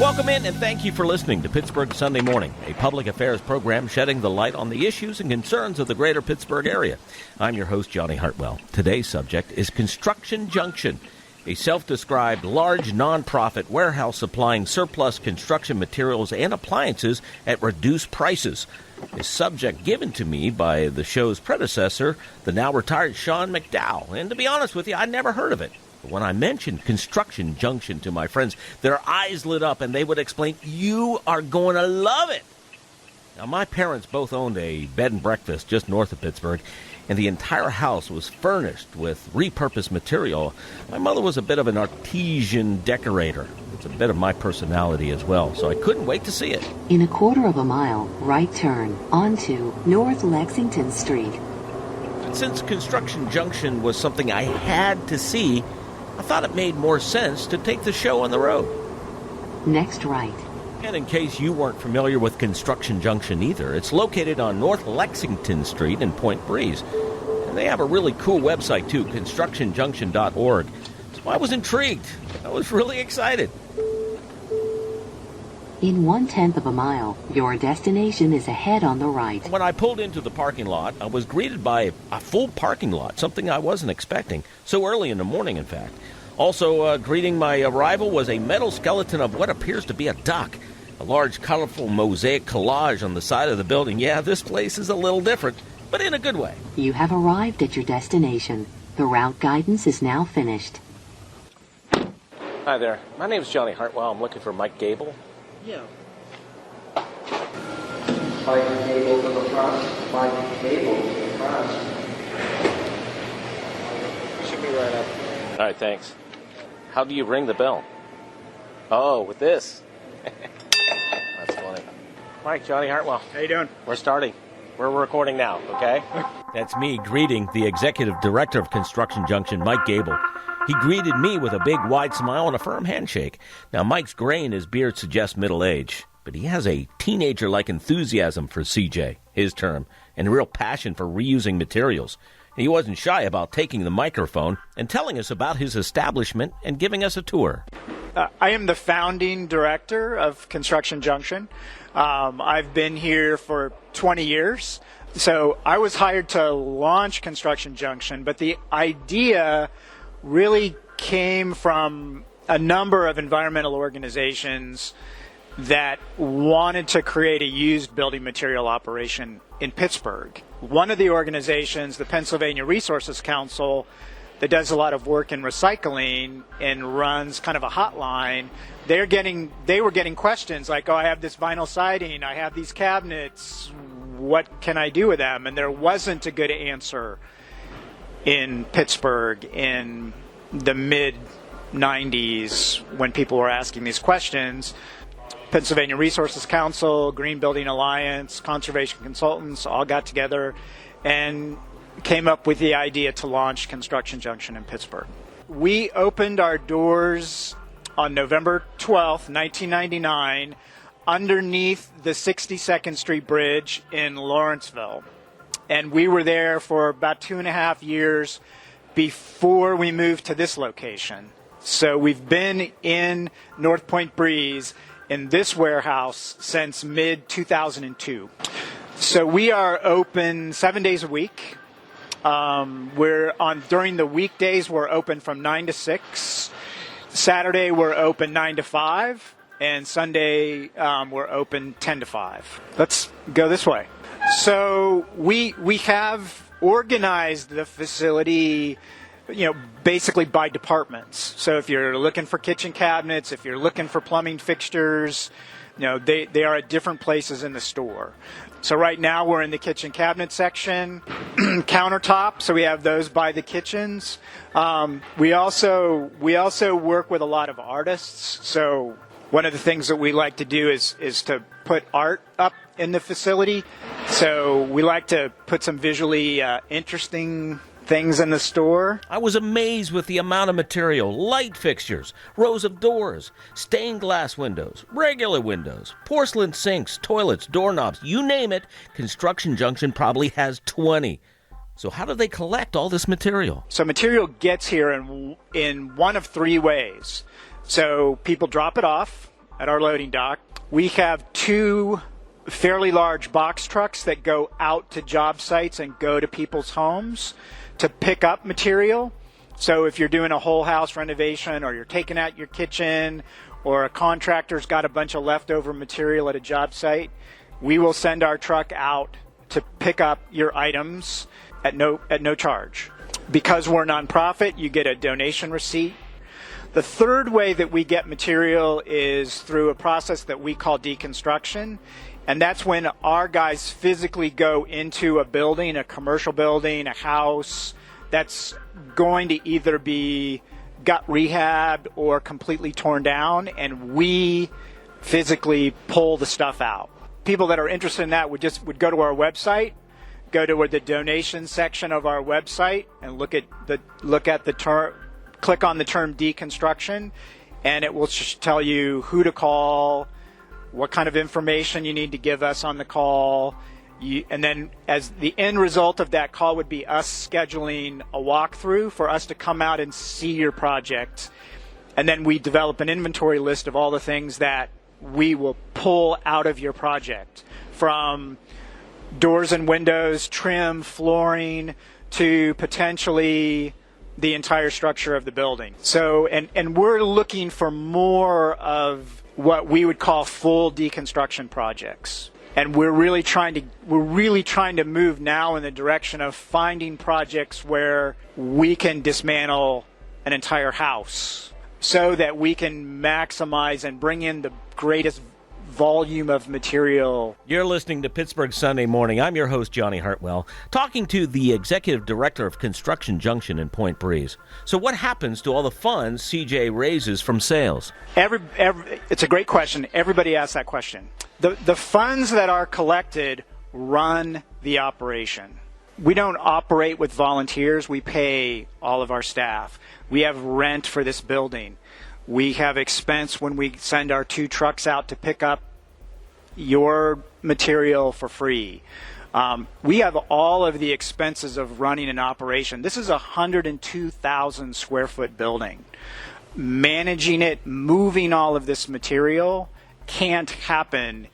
Welcome in and thank you for listening to Pittsburgh Sunday Morning, a public affairs program shedding the light on the issues and concerns of the greater Pittsburgh area. I'm your host, Johnny Hartwell. Today's subject is Construction Junction, a self-described large nonprofit warehouse supplying surplus construction materials and appliances at reduced prices. A subject given to me by the show's predecessor, the now retired Sean McDowell. And to be honest with you, I'd never heard of it. When I mentioned Construction Junction to my friends, their eyes lit up and they would explain, "You are going to love it." Now, my parents both owned a bed and breakfast just north of Pittsburgh, and the entire house was furnished with repurposed material. My mother was a bit of an artesian decorator. It's a bit of my personality as well, so I couldn't wait to see it. In a quarter of a mile, right turn onto North Lexington Street. Since Construction Junction was something I had to see, I thought it made more sense to take the show on the road. Next right. And in case you weren't familiar with Construction Junction either, it's located on North Lexington Street in Point Breeze. And they have a really cool website too, constructionjunction.org. So I was intrigued. I was really excited. In 1/10 of a mile, your destination is ahead on the right. When I pulled into the parking lot, I was greeted by a full parking lot, something I wasn't expecting. So early in the morning, in fact. Also greeting my arrival was a metal skeleton of what appears to be a duck. A large, colorful mosaic collage on the side of the building. Yeah, this place is a little different, but in a good way. You have arrived at your destination. The route guidance is now finished. Hi there. My name is Johnny Hartwell. I'm looking for Mike Gable. Yeah. Mike Gable to the front. Mike Gable to the front. Should be right up. All right, thanks. How do you ring the bell? Oh, with this. That's funny. Mike, Johnny Hartwell. How you doing? We're starting. We're recording now, okay? That's me greeting the executive director of Construction Junction, Mike Gable. He greeted me with a big, wide smile and a firm handshake. Now, Mike's gray in his beard suggests middle age, but he has a teenager-like enthusiasm for CJ, his term, and a real passion for reusing materials. He wasn't shy about taking the microphone and telling us about his establishment and giving us a tour. I am the founding director of Construction Junction. I've been here for 20 years. So I was hired to launch Construction Junction, but the idea really came from a number of environmental organizations that wanted to create a used building material operation in Pittsburgh. One of the organizations, the Pennsylvania Resources Council, that does a lot of work in recycling and runs kind of a hotline, they were getting questions like, "Oh, I have this vinyl siding, I have these cabinets, what can I do with them?" And there wasn't a good answer in Pittsburgh in the mid-90s when people were asking these questions. Pennsylvania Resources Council, Green Building Alliance, Conservation Consultants all got together and came up with the idea to launch Construction Junction in Pittsburgh. We opened our doors on November 12th, 1999, underneath the 62nd Street Bridge in Lawrenceville. And we were there for about 2.5 years before we moved to this location. So we've been in North Point Breeze in this warehouse since mid-2002. So we are open 7 days a week. During the weekdays, we're open from 9 to 6. Saturday, we're open 9 to 5. And Sunday, we're open 10 to 5. Let's go this way. So we have organized the facility, basically by departments. So if you're looking for kitchen cabinets, if you're looking for plumbing fixtures, they are at different places in the store. So right now we're in the kitchen cabinet section, countertop. So we have those by the kitchens. We also work with a lot of artists. So one of the things that we like to do is to put art up in the facility. So we like to put some visually interesting things in the store. I was amazed with the amount of material, light fixtures, rows of doors, stained glass windows, regular windows, porcelain sinks, toilets, doorknobs, you name it. Construction Junction probably has 20. So how do they collect all this material? So material gets here in one of three ways. So people drop it off at our loading dock. We have 2 fairly large box trucks that go out to job sites and go to people's homes to pick up material. So if you're doing a whole house renovation, or you're taking out your kitchen, or a contractor's got a bunch of leftover material at a job site, we will send our truck out to pick up your items at no charge. Because we're a nonprofit, you get a donation receipt. The third way that we get material is through a process that we call deconstruction. And that's when our guys physically go into a building, a commercial building, a house that's going to either be gut rehabbed or completely torn down, and we physically pull the stuff out. People that are interested in that would go to our website, go to the donation section of our website, and click on the term deconstruction, and it will tell you who to call, what kind of information you need to give us on the call. And then as the end result of that call would be us scheduling a walkthrough for us to come out and see your project. And then we develop an inventory list of all the things that we will pull out of your project, from doors and windows, trim, flooring, to potentially the entire structure of the building. So, and we're looking for more of what we would call full deconstruction projects. And we're really trying to move now in the direction of finding projects where we can dismantle an entire house so that we can maximize and bring in the greatest volume of material. You're listening to Pittsburgh Sunday Morning. I'm your host, Johnny Hartwell, talking to the executive director of Construction Junction in Point Breeze. So what happens to all the funds CJ raises from sales? It's a great question. Everybody asks that question. The funds that are collected run the operation. We don't operate with volunteers. We pay all of our staff. We have rent for this building. We have expense when we send our 2 trucks out to pick up your material for free. We have all of the expenses of running an operation. This is a 102,000 square foot building. Managing it, moving all of this material can't happen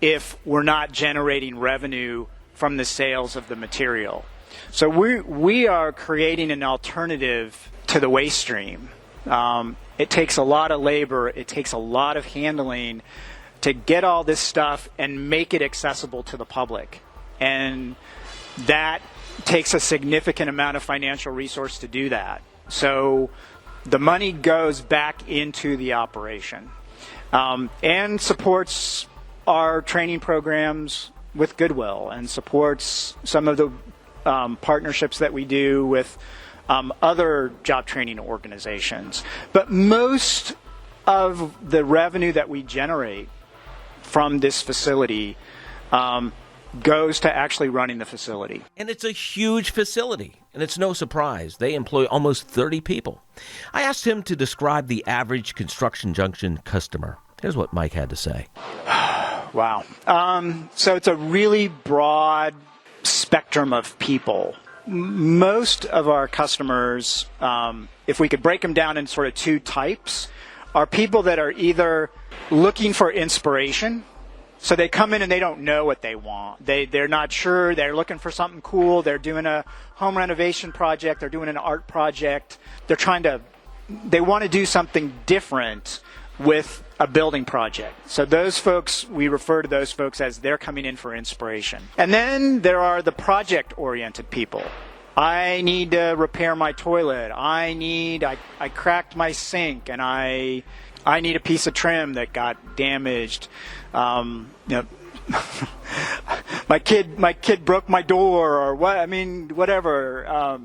if we're not generating revenue from the sales of the material. So we are creating an alternative to the waste stream. It takes a lot of labor, it takes a lot of handling to get all this stuff and make it accessible to the public. And that takes a significant amount of financial resource to do that. So the money goes back into the operation, and supports our training programs with Goodwill, and supports some of the partnerships that we do with other job training organizations. But most of the revenue that we generate from this facility goes to actually running the facility. And it's a huge facility, and it's no surprise. They employ almost 30 people. I asked him to describe the average Construction Junction customer. Here's what Mike had to say. Wow. So it's a really broad spectrum of people. Most of our customers, if we could break them down in sort of 2 types, are people that are either looking for inspiration. So they come in and they don't know what they want. They're not sure. They're looking for something cool. They're doing a home renovation project. They're doing an art project. They want to do something different with a building project. So those folks, we refer to those folks as they're coming in for inspiration. And then there are the project-oriented people. I need to repair my toilet. I cracked my sink, and I need a piece of trim that got damaged. My kid broke my door, or what? I mean, whatever.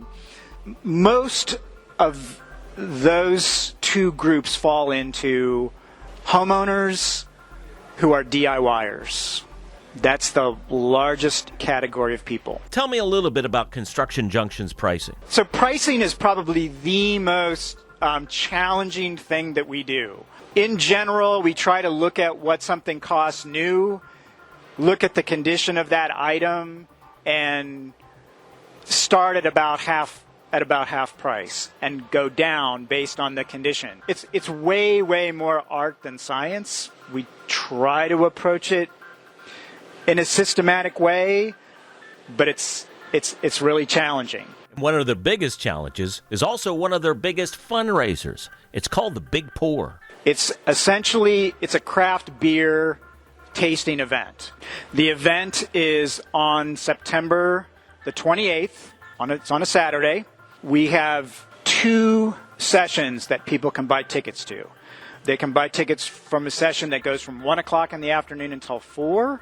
Most of those 2 groups fall into homeowners who are DIYers. That's the largest category of people. Tell me a little bit about Construction Junction's pricing. So pricing is probably the most challenging thing that we do. In general, we try to look at what something costs new, look at the condition of that item, and start at about at about half price and go down based on the condition. It's way, way more art than science. We try to approach it in a systematic way, but it's really challenging. One of the biggest challenges is also one of their biggest fundraisers. It's called the Big Pour. It's a craft beer tasting event. The event is on September the 28th. It's on a Saturday. We have 2 sessions that people can buy tickets to. They can buy tickets from a session that goes from 1 o'clock in the afternoon until 4.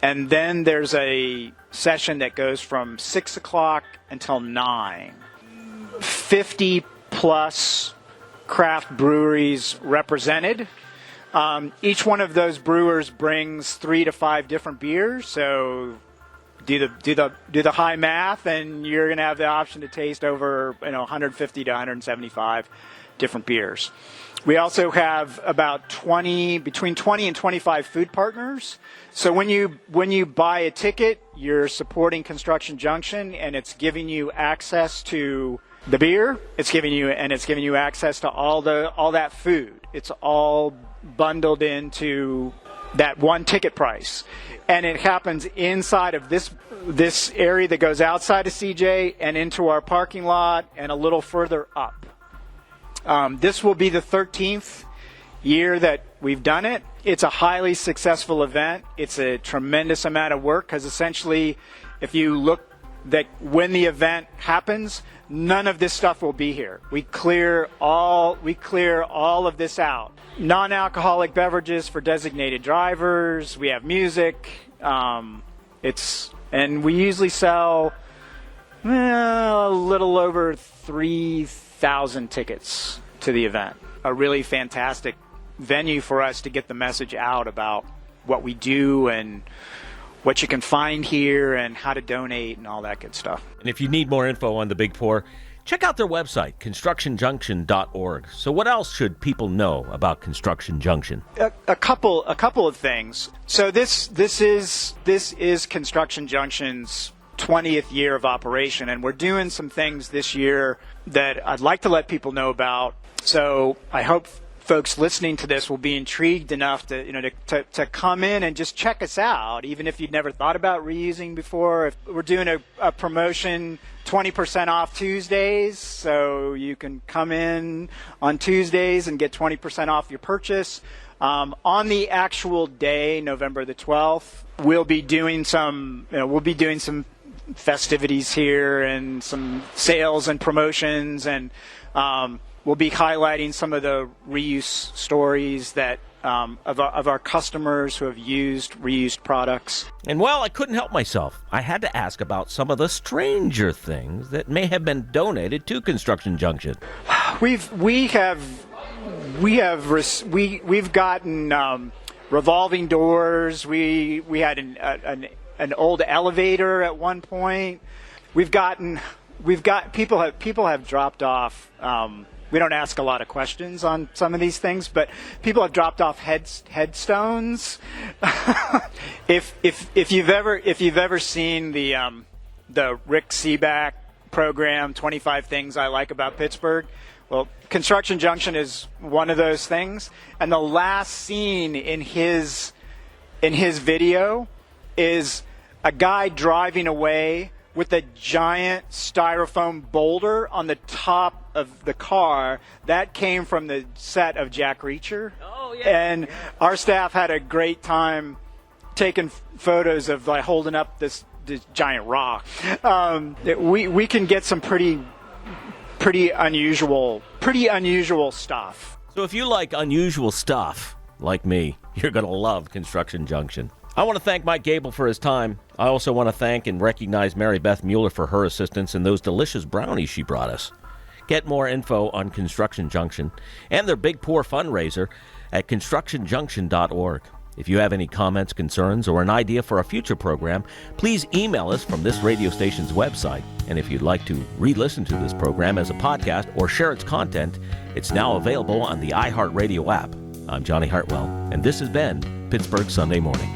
And then there's a session that goes from 6 o'clock until 9. 50 plus craft breweries represented. Each one of those brewers brings 3 to 5 different beers. So do the high math, and you're going to have the option to taste over 150 to 175 different beers. We also have about between 20 and 25 food partners. So when you buy a ticket, you're supporting Construction Junction, and it's giving you access to the beer. It's giving you access to all that food. It's all bundled into that one ticket price, and it happens inside of this area that goes outside of CJ and into our parking lot and a little further up. This will be the 13th year that we've done it. It's a highly successful event. It's a tremendous amount of work because essentially, if you look that when the event happens, none of this stuff will be here. We clear all of this out. Non-alcoholic beverages for designated drivers. We have music. And we usually sell a little over 3,000 tickets to the event. A really fantastic venue for us to get the message out about what we do and what you can find here and how to donate and all that good stuff. And if you need more info on the Big Pour, check out their website, constructionjunction.org. So what else should people know about Construction Junction? A couple of things. So this is Construction Junction's 20th year of operation, and we're doing some things this year that I'd like to let people know about. So I hope folks listening to this will be intrigued enough to come in and just check us out, even if you'd never thought about reusing before. If we're doing a promotion, 20% off Tuesdays, so you can come in on Tuesdays and get 20% off your purchase. On the actual day, November the 12th, we'll be doing some festivities here and some sales and promotions, and we'll be highlighting some of the reuse stories that of our customers who have used reused products. And well, I couldn't help myself. I had to ask about some of the stranger things that may have been donated to Construction Junction. We've gotten revolving doors. We had an old elevator at one point. People have dropped off. We don't ask a lot of questions on some of these things, but people have dropped off headstones. If you've ever seen the Rick Seaback program, 25 Things I Like About Pittsburgh, well, Construction Junction is one of those things. And the last scene in his video is a guy driving away with a giant styrofoam boulder on the top of the car. That came from the set of Jack Reacher. Oh, yeah. And our staff had a great time taking photos of holding up this giant rock. We can get some pretty unusual stuff. So if you like unusual stuff, like me, you're going to love Construction Junction. I want to thank Mike Gable for his time. I also want to thank and recognize Mary Beth Mueller for her assistance in those delicious brownies she brought us. Get more info on Construction Junction and their Big Pour fundraiser at constructionjunction.org. If you have any comments, concerns, or an idea for a future program, please email us from this radio station's website. And if you'd like to re-listen to this program as a podcast or share its content, it's now available on the iHeartRadio app. I'm Johnny Hartwell, and this has been Pittsburgh Sunday Morning.